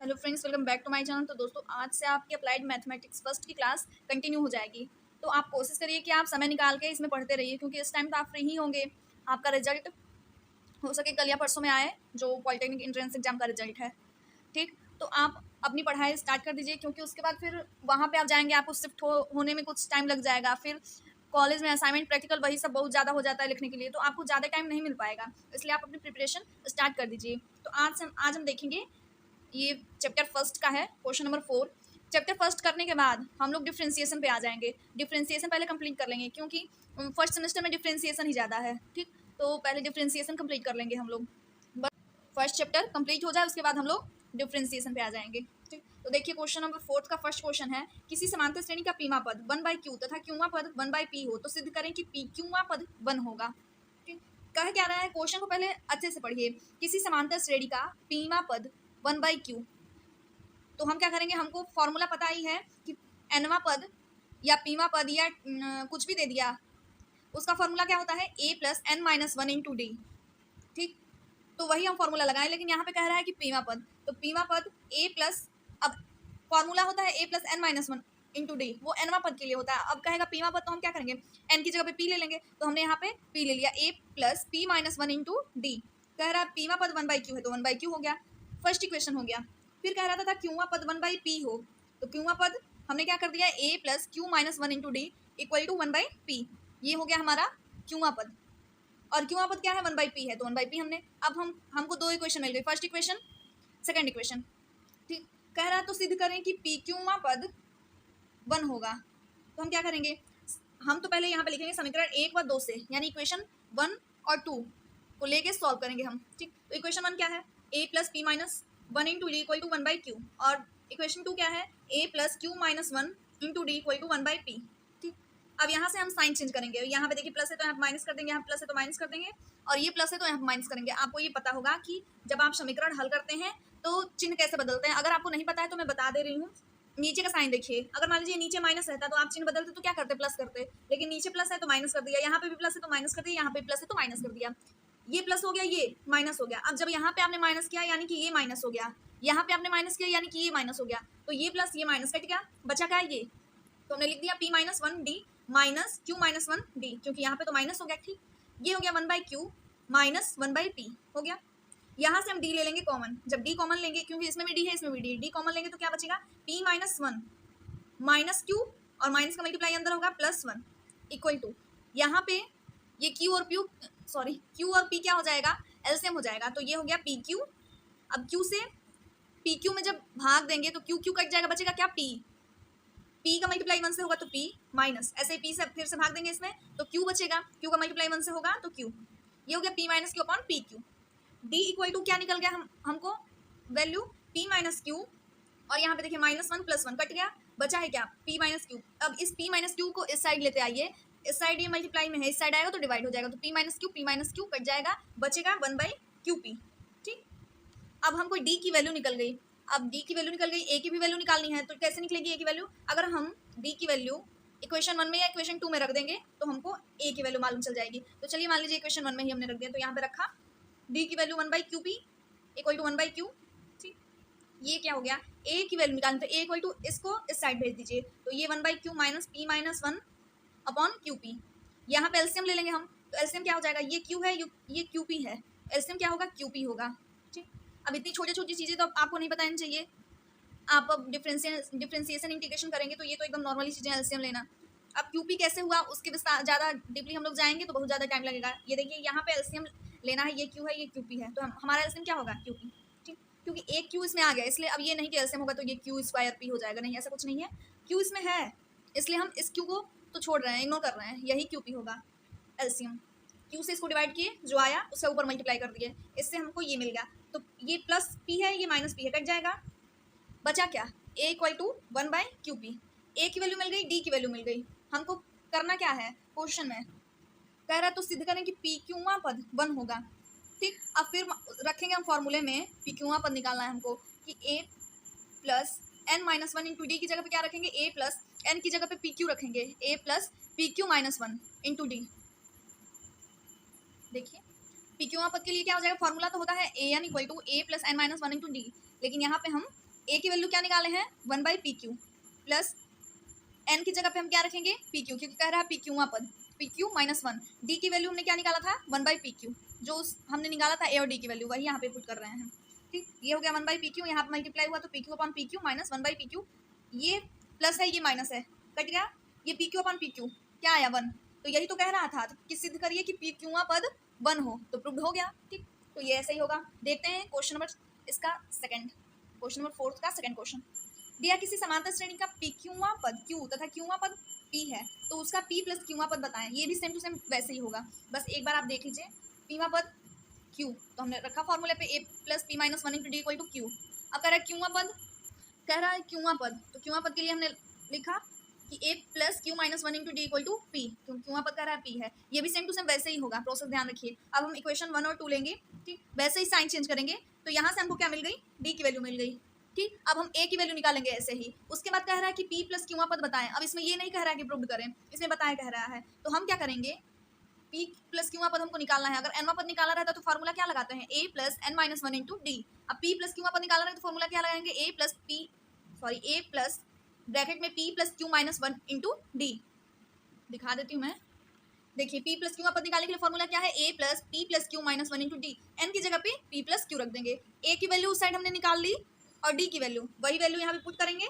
Hello friends, welcome back to my channel. तो दोस्तों, आज से आपकी अप्लाइड मैथमेटिक्स फर्स्ट की क्लास कंटिन्यू हो जाएगी। तो आप कोशिश करिए कि आप समय निकाल के इसमें पढ़ते रहिए, क्योंकि इस टाइम तो आप फ्री ही होंगे। आपका रिजल्ट हो सके कल या परसों में आए, जो पॉलिटेक्निक एंट्रेंस एग्जाम का रिजल्ट है। ठीक, तो आप अपनी पढ़ाई स्टार्ट कर दीजिए, क्योंकि उसके बाद फिर वहाँ पे आप जाएंगे, आपको शिफ्ट होने में कुछ टाइम लग जाएगा। फिर कॉलेज में असाइनमेंट, प्रैक्टिकल, वही सब बहुत ज़्यादा हो जाता है लिखने के लिए, तो आपको ज़्यादा टाइम नहीं मिल पाएगा। इसलिए आप अपनी प्रिपरेशन स्टार्ट कर दीजिए। तो आज हम देखेंगे, ये चैप्टर फर्स्ट का है, क्वेश्चन नंबर 4। चैप्टर फर्स्ट करने के बाद हम लोग डिफ्रेंसिएशन पे आ जाएंगे। डिफ्रेंसिएशन पहले कंप्लीट कर लेंगे, क्योंकि फर्स्ट सेमेस्टर में डिफ्रेंसिएशन ही ज़्यादा है। ठीक, तो पहले डिफ्रेंसिएशन कंप्लीट कर लेंगे हम लोग। बस फर्स्ट चैप्टर कंप्लीट हो जाए, उसके बाद हम लोग डिफ्रेंसिएशन पे आ जाएंगे। ठीक, तो देखिए क्वेश्चन नंबर 4 का फर्स्ट क्वेश्चन है, किसी समांतर श्रेणी का पीमा पद 1/q तथा क्यूमा पद 1/p हो तो सिद्ध करें कि p क्यूमा पद 1 होगा। ठीक, कह क्या रहा है, क्वेश्चन को पहले अच्छे से पढ़िए। किसी समांतर श्रेणी का पीमा पद 1/q, तो हम क्या करेंगे, हमको फॉर्मूला पता ही है कि एनवा पद या पीवा पद या कुछ भी दे दिया, उसका फॉर्मूला क्या होता है, a plus n minus one into d. ठीक, तो वही हम फॉर्मूला लगाएं, लेकिन यहाँ पे कह रहा है कि पीवा पद, तो पीवा पद a प्लस, अब फॉर्मूला होता है a plus n minus one into d, वो एनवा पद के लिए होता है। अब कहेगा पीवा पद, तो हम क्या करेंगे, एन की जगह पे p ले लेंगे, तो हमने यहाँ पे p ले लिया, a plus p minus one into D. कह रहा है पीवा पद 1/q है, तो 1/q हो गया, फर्स्ट इक्वेशन हो गया। फिर कह रहा था क्यूआ पद 1/p हो, तो क्यूआ पद हमने क्या कर दिया, a plus q minus one into d equal to 1/p। ये हो गया हमारा क्यूआ पद, और क्यूआ पद क्या है, 1/p है, तो 1/p हमने। अब हमको दो इक्वेशन मिल गई, फर्स्ट इक्वेशन, सेकंड इक्वेशन। ठीक, कह रहा है तो सिद्ध करें कि p क्यूआ पद 1 होगा। तो हम क्या करेंगे, हम तो पहले यहाँ पे लिखेंगे समीकरण 1 व 2 से, यानी इक्वेशन 1 और 2 को लेके सॉल्व करेंगे हम। ठीक, तो इक्वेशन 1 क्या है, a plus p minus one into d equal to 1/q, और इक्वेशन 2 क्या है, a plus q minus one into d equal to 1/p। ठीक, अब यहाँ से हम साइन चेंज करेंगे, यहाँ पे देखिए प्लस है तो यहाँ माइनस कर देंगे, यहाँ प्लस है तो माइनस कर देंगे, और ये प्लस है तो यहाँ माइनस करेंगे। आपको ये पता होगा कि जब आप समीकरण हल करते हैं तो चिन्ह कैसे बदलते हैं। अगर आपको नहीं पता है तो मैं बता दे रही हूँ। नीचे का साइन देखिए, अगर मान लीजिए नीचे माइनस रहता तो आप चिन्ह बदलते तो क्या करते, प्लस करते, लेकिन नीचे प्लस है तो माइनस कर दिया, यहाँ पे भी प्लस है तो माइनस कर दिया, यहाँ पे प्लस है तो माइनस कर दिया। ये प्लस हो गया, ये माइनस हो गया। अब जब यहाँ पे आपने माइनस किया, यानी कि ये माइनस हो गया, यहाँ पे आपने माइनस किया, यानी कि ये माइनस हो गया, तो ये प्लस ये माइनस कट गया, बचा क्या है ये, तो हमने लिख दिया p minus one D minus Q minus one D, क्योंकि यहाँ पे तो माइनस हो गया। ठीक, ये हो गया 1/q माइनस 1/p हो गया। यहाँ से हम d ले लेंगे कॉमन, जब d कॉमन लेंगे, क्योंकि इसमें भी d है इसमें भी d कॉमन लेंगे तो क्या बचेगा, p minus one minus Q, और माइनस का मल्टीप्लाई अंदर होगा प्लस वन इक्वल टू, यहाँ पे ये क्यू और क्यू और पी क्या हो जाएगा, एलसीएम हो जाएगा, तो ये हो गया पी क्यू। अब क्यू से पी क्यू में जब भाग देंगे तो क्यू क्यू कट जाएगा, बचेगा क्या, पी का मल्टीप्लाई वन से होगा तो पी माइनस, ऐसे पी से फिर से भाग देंगे इसमें तो क्यू बचेगा, क्यू का मल्टीप्लाई वन से होगा तो क्यू, ये हो गया p minus q upon p q. D equal to क्या निकल गया, हमको वैल्यू पी माइनस क्यू, और यहाँ पे देखिए minus one plus one cut गया, बचा है क्या, p माइनस क्यू। अब इस p माइनस क्यू को इस साइड लेते आइए, इस साइड ये मल्टीप्लाई में है, इस साइड आएगा तो डिवाइड हो जाएगा, तो p माइनस क्यू कट जाएगा, बचेगा 1/qp। ठीक, अब हमको d की वैल्यू निकल गई। अब d की वैल्यू निकल गई, a की भी वैल्यू निकालनी है, तो कैसे निकलेगी a की वैल्यू, अगर हम d की वैल्यू इक्वेशन 1 में या इक्वेशन 2 में रख देंगे तो हमको a की वैल्यू मालूम चल जाएगी। तो चलिए मान लीजिए इक्वेशन 1 में ही हमने रख दिया, तो यहाँ पे रखा d की value 1/qp equal to 1/q। ठीक, ये क्या हो गया, a की वैल्यू निकालनी, तो a इक्वल टू इसको इस साइड भेज दीजिए, तो ये 1/q minus p minus one upon qp। यहाँ पे एलसीएम ले लेंगे हम, तो एलसीएम क्या हो जाएगा, ये q है ये qp है, एलसीएम क्या होगा, qp होगा। ठीक, अब इतनी छोटी छोटी चीज़ें तो आपको नहीं बतानी चाहिए, आप अब डिफ्रेंसिएशन इंटीग्रेशन करेंगे तो ये तो एकदम नॉर्मली चीज़ें, एलसीएम लेना। अब qp कैसे हुआ उसके ज़्यादा डीपली हम लोग जाएंगे तो बहुत ज़्यादा टाइम लगेगा। ये देखिए यहाँ पे एलसीएम लेना है, ये q है ये qp है, तो हमारा एलसीएम क्या होगा, qp। ठीक, क्योंकि एक क्यू इसमें आ गया, इसलिए अब ये नहीं कि एलसीएम होगा तो ये क्यू स्क्वायर पी हो जाएगा, नहीं, ऐसा कुछ नहीं है, क्यू इसमें है, इसलिए हम इस क्यू को तो छोड़ रहे हैं, इग्नोर कर रहे हैं, यही क्यू पी होगा एलसीएम। क्यू से इसको डिवाइड किए, जो आया उसके ऊपर मल्टीप्लाई कर दिए, इससे हमको ये मिल गया, तो ये प्लस पी है ये माइनस पी है, कट जाएगा, बचा क्या, a equal to 1/qp। a की वैल्यू मिल गई, d की वैल्यू मिल गई, हमको करना क्या है, क्वेश्चन में कह रहा है तो सिद्ध करें कि p क्यूआ पद 1 होगा। ठीक, अब फिर रखेंगे हम फॉर्मूले में, p क्यूआ पद निकालना है हमको, कि a plus n minus one into d की जगह पे क्या रखेंगे, a प्लस एन की जगह पे पी क्यू रखेंगे, a plus P Q minus one into D. देखिए पी क्यूआ पद के लिए क्या हो जाएगा, फॉर्मूला तो होता है a n equal to a plus n minus one into d, लेकिन यहाँ पे हम ए की वैल्यू क्या निकाले हैं 1/PQ प्लस एन की जगह पे हम क्या रखेंगे PQ, क्योंकि कह रहा है PQ पद PQ -1। डी की वैल्यू हमने क्या निकाला था 1/PQ, जो हमने निकाला था ए और डी की वैल्यू वही यहाँ पे पुट कर रहे हैं। ठीक, ये हो गया 1/PQ, यहाँ पे मल्टीप्लाई हुआ तो PQ/PQ माइनस 1/PQ, ये प्लस है ये माइनस है, कट गया, ये PQ/PQ क्या आया 1। तो यही तो कह रहा था कि सिद्ध करिए कि PQ पद 1 हो, तो प्रूव्ड हो गया। ठीक, तो ये ऐसे ही होगा। देखते हैं क्वेश्चन नंबर इसका सेकंड, क्वेश्चन नंबर 4 का सेकंड क्वेश्चन। दिया किसी समांतर श्रेणी का PQ पद Q तथा Q पद P है, तो उसका P प्लस Q पद बताएं। ये भी सेम टू सेम वैसे ही होगा, बस एक बार आप देख लीजिए। P पद Q तो हमने रखा फॉर्मूले पे A plus P minus 1 into d equal to Q। अब कह रहा है Q पद, कह रहा है Q पद, तो Q पद के लिए हमने लिखा कि A plus Q minus 1 into d equal to P, क्योंकि Q पद कह रहा है P है। ये भी सेम टू सेम वैसे ही होगा, प्रोसेस ध्यान रखिए। अब हम इक्वेशन 1 और 2 लेंगे, ठीक, वैसे ही साइन चेंज करेंगे, तो यहाँ से हमको क्या मिल गई D की वैल्यू मिल गई। ठीक, अब हम A की वैल्यू निकालेंगे ऐसे ही। उसके बाद कह रहा है कि P प्लस Q पद बताएं। अब इसमें ये नहीं कह रहा है कि प्रूव करें, इसमें बताएं कह रहा है, तो हम क्या करेंगे P प्लस Q पद हमको निकालना है। अगर N पद निकाला रहता तो फार्मूला क्या लगाते हैं A plus N minus 1 into D. अब P प्लस Q पद निकाला रहे तो फार्मूला क्या लगाएंगे A प्लस ब्रैकेट में P plus Q minus 1 into D. दिखा देती हूँ मैं, देखिए P प्लस Q पद निकालने के लिए फॉर्मूला क्या है A plus P plus Q minus 1 into D. N की जगह पे P प्लस Q रख देंगे। A की वैल्यू उस साइड हमने निकाल ली और D की वैल्यू, वही वैल्यू यहाँ पे पुट करेंगे,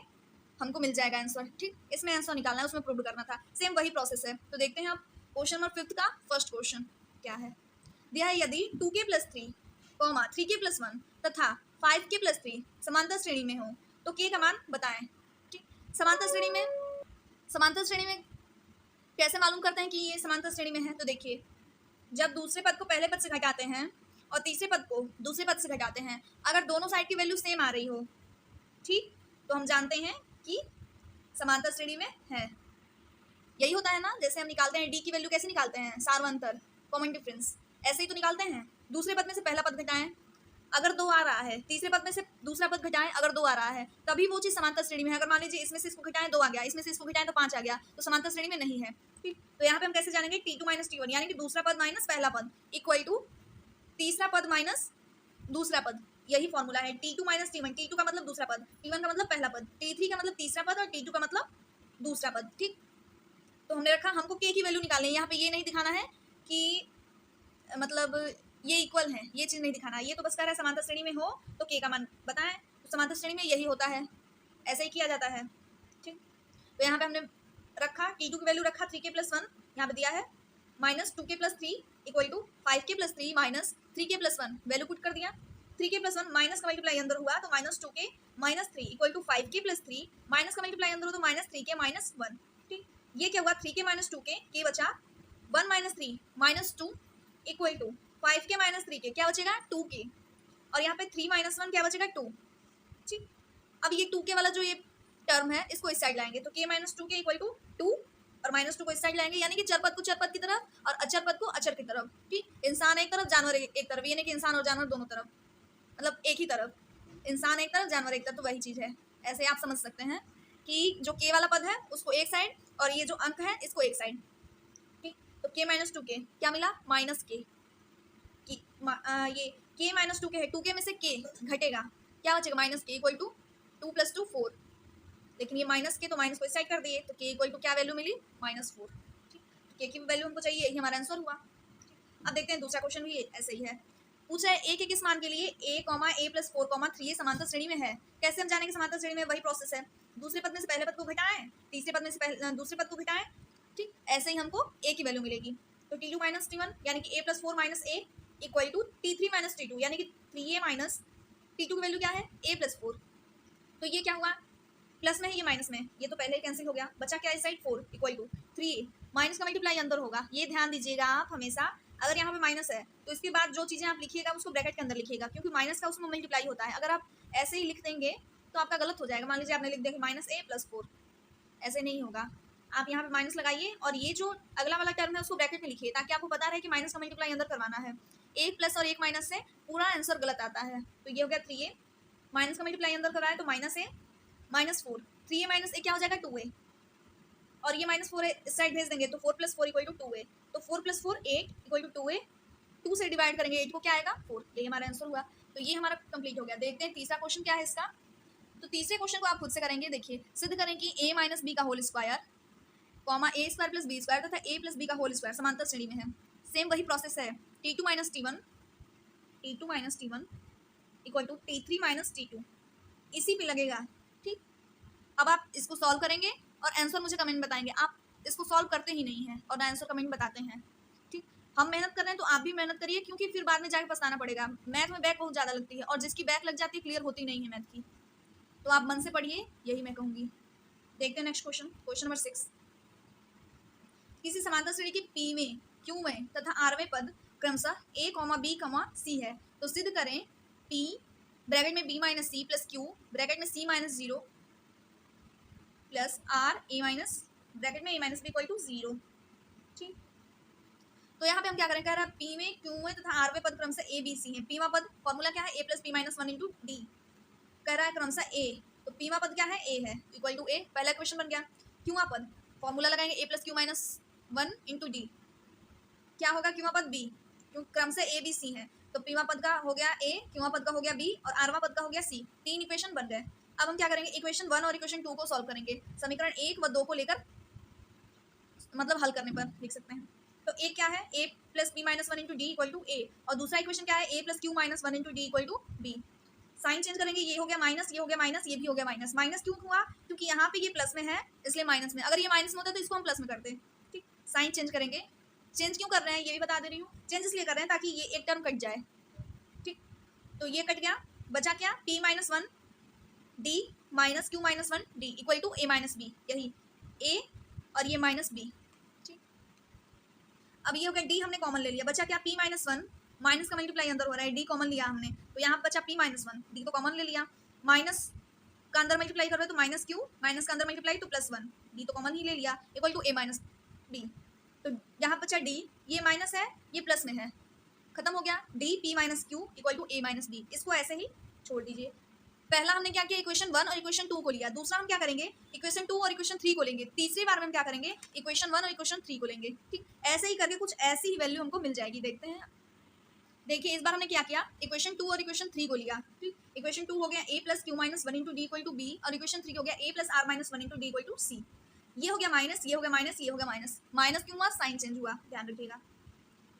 हमको मिल जाएगा आंसर। ठीक, इसमें आंसर निकालना है, उसमें प्रूव करना था, सेम वही प्रोसेस है। तो देखते हैं आप क्वेश्चन नंबर 5 का फर्स्ट क्वेश्चन क्या है। दिया है यदि 2k प्लस 3, 3k प्लस 1 तथा 5k प्लस 3 समांतर श्रेणी में हो तो k का मान बताएं। ठीक, समांतर श्रेणी में कैसे मालूम करते हैं कि ये समांतर श्रेणी में है, तो देखिए जब दूसरे पद को पहले पद से घटाते हैं और तीसरे पद को दूसरे पद से घटाते हैं, अगर दोनों साइड की वैल्यू सेम आ रही हो, ठीक, तो हम जानते हैं कि समांतर श्रेणी में है। यही होता है ना, जैसे हम निकालते हैं डी की वैल्यू, कैसे निकालते हैं सार्वंतर कॉमन डिफरेंस, ऐसे ही तो निकालते हैं। दूसरे पद में से पहला पद घटाएं, अगर 2 आ रहा है, तीसरे पद में से दूसरा पद घटाएं, अगर 2 आ रहा है, तभी वो चीज समांतर श्रेणी में है। अगर मान लीजिए इसमें से इसको घटाएं 2 आ गया, इसमें से इसको घटाएं तो 5 आ गया, तो समांतर श्रेणी में नहीं है। ठीक, तो यहाँ पे हम कैसे जानेंगे T2 माइनस T1, यानी कि दूसरा पद माइनस पहला पद इक्वल टू तीसरा पद माइनस दूसरा पद, यही फॉर्मूला है। T2 माइनस T1, T2 का मतलब दूसरा पद, T1 का मतलब पहला पद, T3 का मतलब तीसरा पद और T2 का मतलब दूसरा पद। ठीक, तो हमने रखा, हमको k की वैल्यू निकालनी है। यहाँ पे ये नहीं दिखाना है कि मतलब ये इक्वल है, ये चीज़ नहीं दिखाना है, ये तो बस कह रहा है समांतर श्रेणी में हो तो k का मान बताएं। तो समांतर श्रेणी में यही होता है, ऐसे ही किया जाता है। ठीक, तो यहाँ पे हमने रखा T2 की वैल्यू रखा 3k प्लस 1, यहाँ पे दिया है minus 2k plus 3 equal to 5k plus 3 minus 3k plus 1, value put कर दिया। 3k प्लस 1 माइनस का मल्टीप्लाई अंदर हुआ तो minus 2k minus 3 equal to 5k plus 3 minus का मल्टीप्लाई अंदर हो तो माइनस 3k माइनस 1। ठीक, ये क्या हुआ 3k माइनस 2k, k बचा 1 minus 3 minus 2 equal to 5k minus 3k, क्या बचेगा 2k, और यहाँ पे 3 माइनस 1 क्या बचेगा 2। ठीक, अब ये 2k वाला जो ये टर्म है इसको इस साइड लाएंगे तो k minus 2k equal to 2 और माइनस 2 को इस साइड लाएंगे, यानी कि चर पद को चर पद की तरफ और अचर पद को अचर की तरफ। ठीक, इंसान एक तरफ जानवर एक तरफ, ये नहीं कि इंसान और जानवर दोनों तरफ, मतलब एक ही तरफ, इंसान एक तरफ जानवर एक तरफ, तो वही चीज़ है। ऐसे आप समझ सकते हैं कि जो k वाला पद है उसको एक साइड और ये जो अंक है इसको एक साइड। ठीक, तो k माइनस 2k क्या मिला माइनस k, ये k माइनस 2k है, 2k में से k घटेगा, क्या बचेगा minus k equal to 2 plus 2 4, लेकिन ये माइनस के तो माइनस को इस साइड कर दिए तो k इक्वल टू क्या वैल्यू मिली -4। ठीक, k की वैल्यू हमको चाहिए, यही हमारा आंसर हुआ। अब देखते हैं दूसरा क्वेश्चन भी ऐसे ही है। पूछा है a के किस मान के लिए a प्लस 4 3 समांतर श्रेणी में है। कैसे हम जानेंगे समांतर श्रेणी में, वही प्रोसेस है, दूसरे पद में से पहले पद को घटाएं, तीसरे पद में से दूसरे पद को घटाएं। ठीक, ऐसे ही हमको a की वैल्यू मिलेगी, तो T2 माइनस T1 यानी कि a plus 4 minus a equal to T3 minus T2 यानी कि 3a माइनस T2 की वैल्यू क्या है a प्लस 4। तो ये क्या हुआ, प्लस में है ये माइनस में, ये तो पहले ही कैंसिल हो गया, बचा क्या इस side 4 equal to 3a, minus का मल्टीप्लाई अंदर होगा, ये ध्यान दीजिएगा आप हमेशा। अगर यहाँ पे माइनस है तो इसके बाद जो चीज़ें आप लिखिएगा उसको ब्रैकेट के अंदर लिखिएगा, क्योंकि माइनस का उसमें मल्टीप्लाई होता है। अगर आप ऐसे ही लिख देंगे तो आपका गलत हो जाएगा। मान लीजिए आपने लिख दिया कि माइनस a प्लस 4, ऐसे नहीं होगा, आप यहाँ पे माइनस लगाइए और ये जो अगला वाला टर्म है उसको ब्रैकेट में लिखिए, ताकि आपको पता रहे कि माइनस का मल्टीप्लाई अंदर करवाना है। एक प्लस और एक माइनस से पूरा आंसर गलत आता है। तो ये हो गया 3a, माइनस का मल्टीप्लाई अंदर करवाए तो minus a minus 4, 3a minus a क्या हो जाएगा 2a, और ये -4 इस साइड भेज देंगे तो 4 प्लस 4 इक्वल टू 2a, तो 4 प्लस 4 8 इक्वल टू 2a, 2 से डिवाइड करेंगे 8 को क्या आएगा 4, ये हमारा आंसर हुआ। तो ये हमारा कंप्लीट हो गया। देखते हैं तीसरा क्वेश्चन क्या है इसका। तो तीसरे क्वेश्चन को आप खुद से करेंगे। देखिए, सिद्ध करें कि a माइनस बी का होल स्क्वायर कॉमा ए स्क्वायर प्लस बी स्क्वायर तथा ए प्लस बी का होल स्क्वायर समांतर श्रेणी में है। सेम वही प्रोसेस है, t2 minus t1 equal to t3 minus t2, इसी पे लगेगा। ठीक, अब आप इसको सॉल्व करेंगे और आंसर मुझे कमेंट बताएंगे। आप इसको सॉल्व करते ही नहीं हैं और आंसर कमेंट बताते हैं। ठीक, हम मेहनत कर रहे हैं तो आप भी मेहनत करिए, क्योंकि फिर बाद में जाकर पछताना पड़ेगा। मैथ में बैक बहुत ज़्यादा लगती है, और जिसकी बैक लग जाती है क्लियर होती नहीं है मैथ की। तो आप मन से पढ़िए, यही मैं कहूँगी। देखते हैं नेक्स्ट क्वेश्चन, क्वेश्चन नंबर 6। किसी समांतर श्रेणी की P में, Q में तथा R में पद क्रमशः A, B, C है, तो सिद्ध करें P ब्रैकेट में B माइनस सी प्लस Q ब्रैकेट में C minus 0 plus R A minus bracket में A minus B equal to 0। ठीक, तो यहाँ पे हम क्या करें, कह रहा है P में, Q में तथा R में पद क्रमशः A, B, C है। P में पद फॉर्मूला क्या है, A plus P minus 1 into D, कह रहा है क्रमशः A, तो P में पद क्या है, A है, इक्वल टू A। पहला क्वेश्चन बन गया। Q में पद फॉर्मूला लगाएंगे A plus Q minus 1 into D, क्या होगा, Q में पद B, क्योंकि क्रम से A, B, C है, तो P में पद का हो गया A, Q में पद का हो गया B और R में पद का हो गया C। 3 इक्वेशन बन गए। अब हम क्या करेंगे, इक्वेशन 1 और इक्वेशन 2 को सॉल्व करेंगे। समीकरण 1 व 2 को लेकर, मतलब हल करने पर लिख सकते हैं। तो एक क्या है, A plus b minus 1 into d equal to A, और दूसरा इक्वेशन क्या है, A plus Q minus 1 into d equal to B। Sign change करेंगे, ये हो गया माइनस, ये हो गया माइनस, ये भी हो गया माइनस। माइनस क्यों हुआ, क्योंकि यहाँ पे ये प्लस में है इसलिए माइनस में। अगर ये माइनस में होता तो इसको हम प्लस में करते। ठीक, साइन चेंज करेंगे। चेंज क्यों कर रहे हैं ये भी बता दे रही हूँ। चेंज इसलिए कर रहे हैं ताकि ये एक टर्म कट जाए। ठीक, तो ये कट गया, बचा क्या, P minus 1 D minus Q minus 1 d equal to A minus b, यही A और ये माइनस B। ठीक, अब ये हो गया D, हमने कॉमन ले लिया, बचा क्या, P माइनस 1, माइनस का मल्टीप्लाई अंदर हो रहा है, D कॉमन लिया हमने, तो यहाँ बचा P माइनस 1, D तो कॉमन ले लिया, माइनस का अंदर मल्टीप्लाई कर रहे हो तो माइनस Q, माइनस का अंदर मल्टीप्लाई तो प्लस 1, D तो कॉमन ही ले लिया, equal to A minus B। तो यहाँ बचा D, ये माइनस है ये प्लस में है, खत्म हो गया। D P minus Q equal to A minus B, इसको ऐसे ही छोड़ दीजिए। पहला हमने क्या किया, इक्वेशन 1 और इक्वेशन 2 को लिया। दूसरा हम क्या करेंगे, इक्वेशन 2 और इक्वेशन 3 को लेंगे। तीसरी बार में हम क्या करेंगे, इक्वेशन 1 और इक्वेशन 3 को लेंगे। ठीक, ऐसे ही करके कुछ ऐसी ही वैल्यू हमको मिल जाएगी। देखते हैं, देखिए इस बार हमने क्या किया, इक्वेशन 2 और इक्वेशन 3 को लिया। ठीक, इक्वेशन 2 हो गया A plus Q minus 1 into d equal to B, और इक्वेशन 3 हो गया A plus R minus 1 into d equal to C। ये हो गया माइनस, ये हो गया माइनस, ये हो गया माइनस। माइनस क्यों हुआ, साइन चेंज हुआ, ध्यान रखिएगा।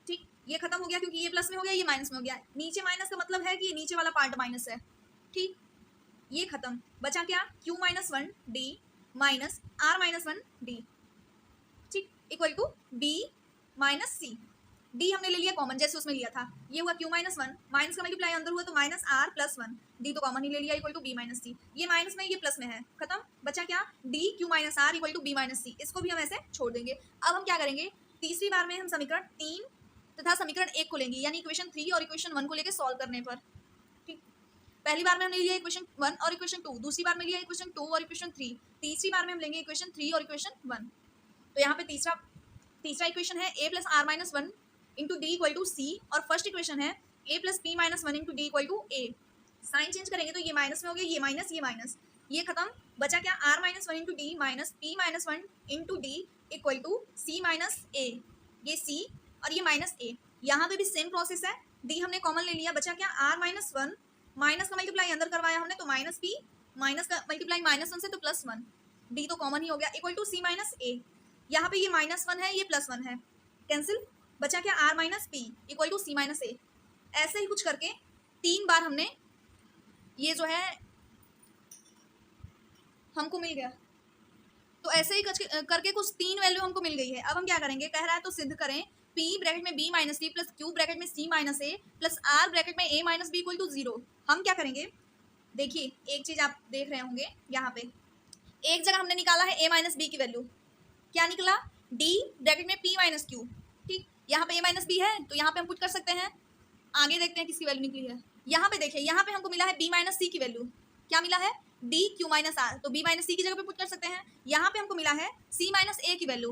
ठीक, ये खत्म हो गया क्योंकि ये प्लस में हो गया, ये माइनस में हो गया। नीचे माइनस का मतलब है कि ये नीचे वाला पार्ट माइनस है। ठीक, ये खत्म, बचा क्या, Q minus 1 D minus R minus 1 D, ठीक, equal to B minus C। D हमने ले लिया कॉमन, जैसे उसमें लिया था। ये हुआ Q माइनस 1, माइनस का मल्टीप्लाई अंदर हुआ तो माइनस R प्लस 1, D तो कॉमन ही ले लिया, equal to B minus C। ये माइनस में, ये प्लस में है, खत्म। बचा क्या, D Q minus R equal to B minus C। इसको भी हम ऐसे छोड़ देंगे। अब हम क्या करेंगे, तीसरी बार में हम समीकरण 3 तथा समीकरण 1 को लेंगे, यानी इक्वेशन 3 और इक्वेशन 1 को लेकर सॉल्व करने पर। ठीक, पहली बार में हमने लिया इक्वेशन 1 और इक्वेशन 2, दूसरी बार में लिया इक्वेशन 2 और इक्वेशन 3, तीसरी बार में हम लेंगे इक्वेशन 3 और इक्वेशन 1। तो यहाँ पे तीसरा इक्वेशन है A plus R minus 1 into d equal to C, और फर्स्ट इक्वेशन है A plus P minus 1 into d equal to A। Sign change करेंगे तो ये माइनस में हो गया, ये माइनस, ये माइनस, ये खत्म। बचा क्या, R minus 1 into d minus P minus 1 into d equal to C minus A, ये C और ये माइनस A। यहाँ पे भी सेम प्रोसेस है, D हमने कॉमन ले लिया, बचा क्या, R माइनस 1, माइनस का मल्टीप्लाई अंदर करवाया हमने तो माइनस P, माइनस का मल्टीप्लाई माइनस 1 से तो प्लस 1, D तो कॉमन ही हो गया, equal to C minus A। यहाँ पे ये माइनस 1 है, ये प्लस 1 है, कैंसिल। बचा क्या, R minus P equal to C minus A। ऐसे ही कुछ करके 3 बार हमने ये जो है हमको मिल गया। तो ऐसे ही करके कुछ 3 वैल्यू हमको मिल गई है। अब हम क्या करेंगे, कह रहा है तो सिद्ध करें P ब्रैकेट में B माइनस सी प्लस Q ब्रैकेट में C minus A plus R bracket में A minus B equal to 0। हम क्या करेंगे, देखिए एक चीज़ आप देख रहे होंगे, यहाँ पे एक जगह हमने निकाला है A माइनस बी की वैल्यू, क्या निकला, D ब्रैकेट में P माइनस Q। ठीक, यहाँ पे A माइनस बी है तो यहाँ पे हम पुट कर सकते हैं। आगे देखते हैं किसकी वैल्यू निकली है। यहाँ पे देखिए, यहाँ पे हमको मिला है B माइनस सी की वैल्यू, क्या मिला है, D Q माइनस R, तो B माइनस सी की जगह पे पुट कर सकते हैं। यहाँ पे हमको मिला है C माइनस A की वैल्यू,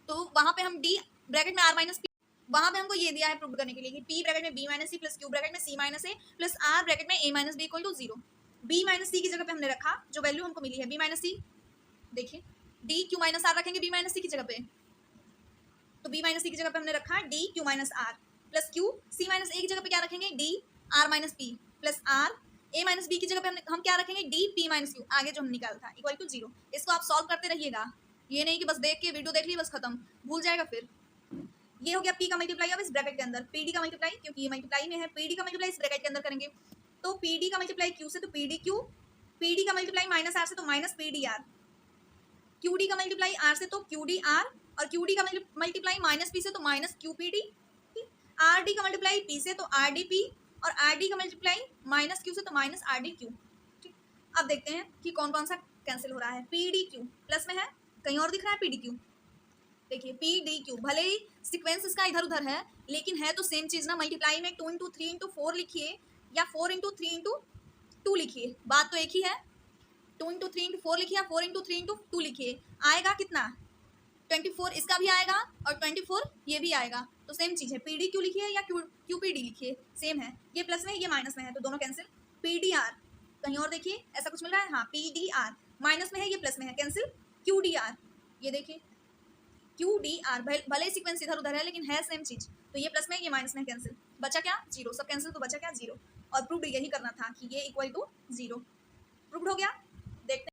तो वहाँ पे हम D ब्रैकेट में R माइनस P, वहाँ पे हमको ये दिया है प्रूव करने के लिए कि P ब्रैकेट में B माइनस सी प्लस Q ब्रैकेट में C minus A plus R bracket में A minus B equal to 0। B minus C की जगह पे हमने रखा जो वैल्यू हमको मिली है B माइनस सी, देखिए D Q माइनस R रखेंगे B माइनस सी की जगह पे, तो B माइनस सी की जगह पे हमने रखा D Q minus R plus Q, C minus A की जगह पे क्या रखेंगे, D R minus P plus R ए माइनस बी की जगह पे हम क्या रखेंगे, डी पी माइनस क्यू, आगे जो हम निकाला था, इक्वल टू 0। इसको आप सॉल्व करते रहिएगा, ये नहीं कि बस देख के वीडियो देख ली बस खत्म, भूल जाएगा फिर। ये हो गया पी का मल्टीप्लाई, अब इस ब्रैकेट के अंदर पी डी का मल्टीप्लाई, क्योंकि ये मल्टीप्लाई में है, पी डी का मल्टीप्लाई इस ब्रैकेट के अंदर करेंगे, तो पी डी का मल्टीप्लाई क्यू से तो P D Q, P D का मल्टीप्लाई माइनस आर से तो minus P D R, Q D का मल्टीप्लाई आर से तो क्यू डी आर, और क्यू डी का मल्टीप्लाई माइनस पी से तो minus Q P D, R D का मल्टीप्लाई पी से तो आर डी पी, और आर डी का मल्टीप्लाई माइनस क्यू से तो माइनस आर डी क्यू। ठीक, अब देखते हैं कि कौन कौन सा कैंसिल हो रहा है। पी डी क्यू प्लस में है, कहीं और दिख रहा है पी डी क्यू, देखिए पी डी क्यू, भले ही सीक्वेंस इसका इधर उधर है लेकिन है तो सेम चीज ना। मल्टीप्लाई में 2 इंटू 3 इंटू 4 लिखिए या 4 इंटू 3 इंटू 2 लिखिए, बात तो एक ही है। 2 इंटू 3 इंटू 4 लिखिए या 4 इंटू 3 इंटू 2 लिखिए, आएगा कितना 24, इसका भी आएगा और 24 ये भी आएगा, तो सेम चीज है। पी डी क्यू लिखिए या क्यू पी डी लिखिए, सेम है, ये प्लस में है ये माइनस में है तो दोनों कैंसिल। पी डी आर, कहीं और देखिए ऐसा कुछ मिल रहा है, हाँ पी डी आर, माइनस में है ये प्लस में है, कैंसिल। क्यू डी आर, ये देखिए क्यू डी आर, भले सीक्वेंस इधर उधर है लेकिन है सेम चीज, तो ये प्लस में ये माइनस में, कैंसिल। बचा क्या, 0, सब कैंसिल, तो बचा क्या 0, और प्रूव यही करना था कि ये इक्वल टू 0। प्रूव्ड हो गया। देखते